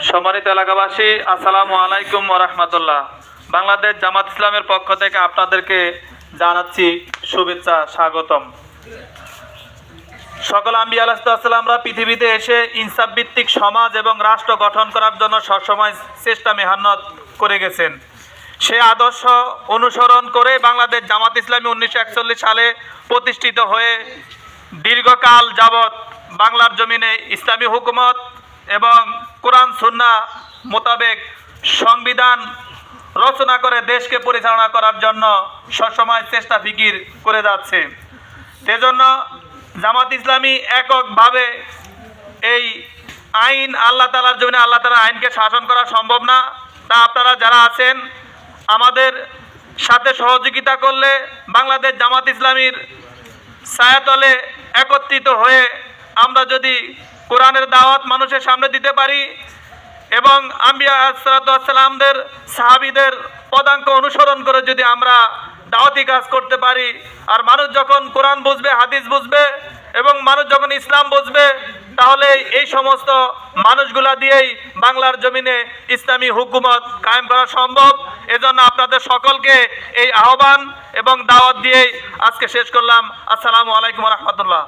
সম্মানিত এলাকাবাসী, আসসালামু আলাইকুম ওয়া রাহমাতুল্লাহ। বাংলাদেশ জামাত ইসলামের পক্ষ থেকে আপনাদেরকে জানাচ্ছি শুভেচ্ছা, স্বাগতম। সকল আম্বিয়া আলাইহিসসালামরা পৃথিবীতে এসে ইনসাফ ভিত্তিক সমাজ এবং রাষ্ট্র গঠন করার জন্য সবসময় চেষ্টা মেহনত করে গেছেন। সে আদর্শ অনুসরণ করে বাংলাদেশ জামাত ইসলামী 1941 সালে প্রতিষ্ঠিত হয়ে দীর্ঘকাল যাবৎ বাংলার জমিনে ইসলামী হুকুমত এবং কোরআন সুন্নাহ মোতাবেক সংবিধান রচনা করে দেশকে পরিচালনা করার জন্য সবসময় চেষ্টা ফিকির করে যাচ্ছে। সেজন্য জামাত ইসলামী এককভাবে এই আইন আল্লাহ তাআলার জমিনে আল্লাহ তাআলার আইনকে শাসন করা সম্ভব না। তা আপনারা যারা আছেন আমাদের সাথে সহযোগিতা করলে বাংলাদেশ জামাত ইসলামীর ছায়াতলে একত্রিত হয়ে আমরা যদি কোরআনের দাওয়াত মানুষের সামনে দিতে পারি এবং আম্বিয়া আলাইহিসসালামদের সাহাবীদের পদাঙ্ক অনুসরণ করে যদি আমরা দাওয়াতি কাজ করতে পারি, আর মানুষ যখন কোরআন বুঝবে, হাদিস বুঝবে এবং মানুষ যখন ইসলাম বুঝবে, তাহলে এই সমস্ত মানুষগুলা দিয়েই বাংলার জমিনে ইসলামী হুকুমত কায়েম করা সম্ভব। এজন্য আপনাদের সকলকে এই আহ্বান এবং দাওয়াত দিয়েই আজকে শেষ করলাম। আসসালামু আলাইকুম ওয়া রাহমাতুল্লাহ।